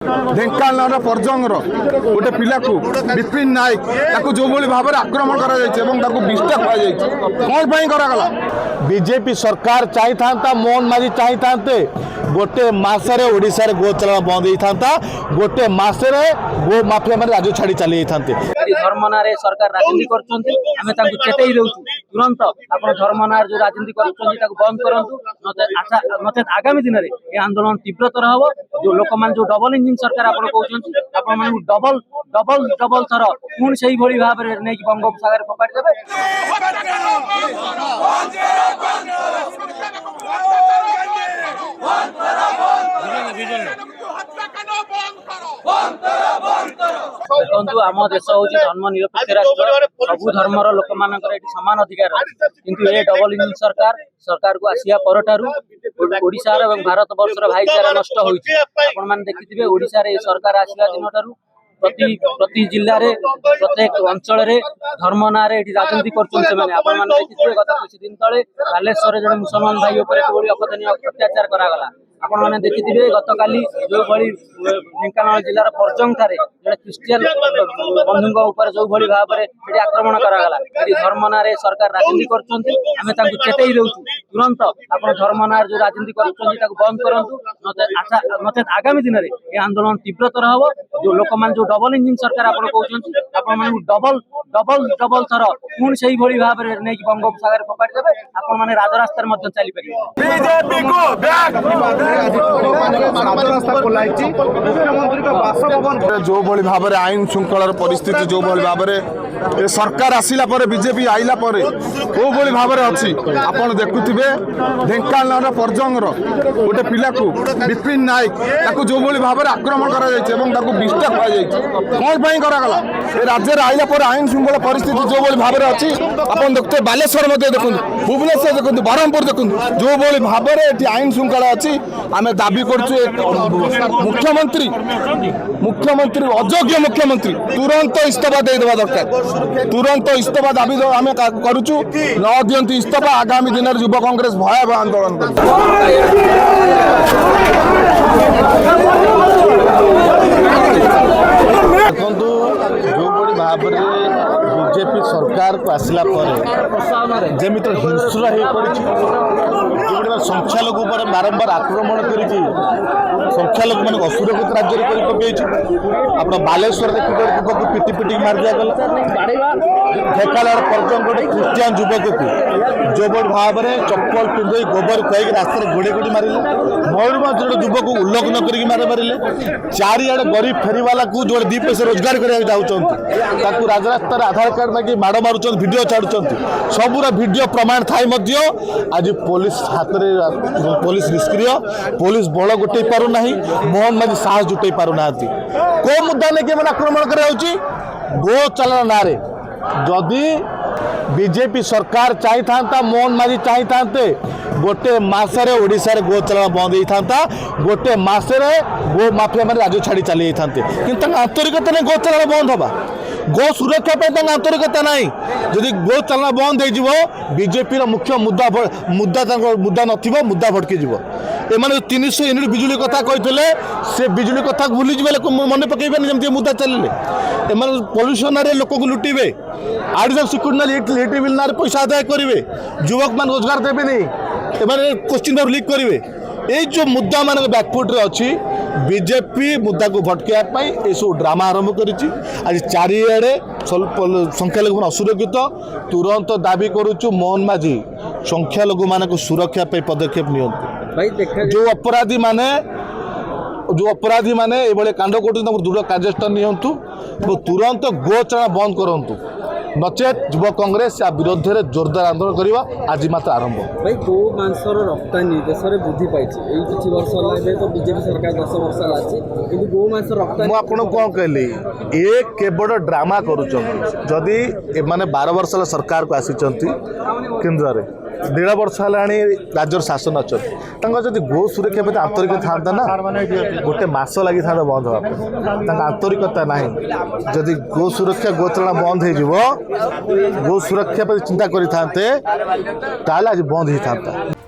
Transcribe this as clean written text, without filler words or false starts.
ढेंकानाल पर्जंगर गोटे पिला विपिन नायक जो भाव में आक्रमण कर बीजेपी सरकार चाही था मोहन माझी चाही था गोटे मसरे ओडिशा रे गो चलन बंद होता गोटे मसरे गो माफिया मैंने राज्य छाड़ी चली जाते धर्म ना सरकार राजनीति कर चेतई दौ तुरंत आप धर्म ना जो राजनीति कर बंद करूँ नचेत आगामी दिन में यह आंदोलन तीव्रतर हम जो लोक मान जो डबल इंजिन सरकार आप कहते डबल डबल डबल थर पुणी से भाव में नहीं बंगोपसागर फोपाड़ी देवे। देखो आम देश हूँ धर्म निरपेक्ष राष्ट्र सबू धर्मर लोक मान सामान अधिकार किंतु ये डबल इंजिन सरकार को आसिया ओडिशार और भारत वर्षर भाईचारा नष्ट होने देखिए ओडिशा रे सरकार आसिया दिन प्रति जिले में प्रत्येक अंचल धर्म ना राजनीति कर गत किसी दिन तले बालेश्वर जन मुसलमान भाई अकथनीय अत्याचार करागला आपण मैंने देखिए गत काली जो ढेंकानाल जिलार पर्जंग ठारे जड़े क्रिश्चियन बंधु जो भाव में आक्रमण करागला धर्म ना सरकार राजनीति कर चेतई दौ तुरंत आप धर्म ना जो राजनीति कर बंद करूँ नचेत आगामी दिन में यह आंदोलन तीव्रतर हम जो लोक मान जो डबल इंजिन सरकार आप कहते डबल डबल डबल थर पुणी से भाव में नहीं बंगोपसागर फोपाड़ी देवे आपण राजरास्तार चली जो भाव में आईन श्रृंखलार परिस्थिति जो भाव में सरकार आसिला पर बीजेपी आइला पर को भाव में अच्छी आपड़ देखुवे ढेंकानाल पर्जंगर गोटे पिला विपिन नायक जो भाव में आक्रमण करागला राज्य में आइला पर आईन श्रृंखला परिस्थिति जो भाव में अच्छी आप देखते बालेश्वर देखते भुवनेश्वर देखते ब्रह्मपुर देखते जो भाव में आईन श्रृंखला अच्छी आम दाबी मुख्यमंत्री अयोग्य मुख्यमंत्री तुरंत इस्तीफा देवा दरकार तुरंत इस्तीफा दाबी आम करुचु न दियंती इस्तीफा आगामी दिन में युवा कांग्रेस भयावह आंदोलन देखु जो भाव में बीजेपी सरकार को आसला जमी हिंस्र हो पड़ी संख्यालघु पर बारंबार आक्रमण कर संख्यालघु मान असुरक्षित राज्य आप बालेश्वर देखिए पिटी पिटी मार दिगला ढेंकानाल पर्जंग गोटे क्रिश्चियन युवक को जो भाव में चप्पल पिंधे गोबर कहीकि रास्तार गोड़े गोड़ी मारे मयूरभंज गोटे युवक को उल्लंघन कर मारे चारिआडे गरीब फेरीवाला को जो दी पैसा रोजगार करने जाऊँ राजरास्तार आधार कार्ड मांगी माड़ मारुंट भिडियो छाड़ुंट सबूरा भिडियो प्रमाण थाई आज पुलिस हाथ में पुलिस निष्क्रिय पुलिस बल गोटे पारना मोहन माझी साहस जुटे पारना को मुद्दा नहीं कि आक्रमण कर गो चलन ना जदि बीजेपी सरकार चाही था मोहन माझी चाही था गोटे मसरे ओडिशा रे गो चलन बंद होता गोटे मसरे गो माफिया मैंने राज्य छाड़ी चली जाते कि आंतरिकता नहीं गो चलन बंद होगा गो सुरक्षा आंतरिकता ना जदि गो चलन बंद हो बीजेपी मुख्य मुद्दा मुद्दा मुद्दा भटकी एम 300 यूनिट बिजुली कथा कहते से बिजुली कथा भूली मन पकड़े जमी मुद्दा चलिए एम पल्यूशन लोक को लुटे आड़ सिक्यूरिटी बिल ना पैसा आदाय करेंगे युवक मान रोजगार देवे क्वेश्चन पेपर लीक करेंगे ये जो मुद्दा मान बैकफुट अच्छी बीजेपी मुद्दा को भटकवा ये सब ड्रामा आरंभ कर आज चारिआडे संख्यालघु असुरक्षित तुरंत दाबी करुचु मोहन माझी संख्यालघु मान सुरक्षा पदक्षेप नि जो अपराधी माने ये कांड कर दृढ़ कार्यानुष्ठान नियंतु तुरंत गो चलन बंद करूँ नचेत युवा कांग्रेस या विरोध में जोरदार आंदोलन करवा आज मात्र आरंभ भाई गो मांसर रप्तानी देश में वृद्धि पाई किसी वर्ष तो बीजेपी सरकार 10 वर्ष आसी गो मांस रप्तानी मुझे कौन कहली ये केवल ड्रामा करुँदी एम 12 वर्ष सरकार को आसी केन्द्र में 1.5 वर्ष है राज्य शासन अच्छा जब गो सुरक्षा प्रति आंतरिक था ना गोटे मस लगी था बंद हाँ आंतरिकता ना जदि गो सुरक्षा गो चलन बंद हो गो सुरक्षा प्रति चिंता करते आज बंद होता।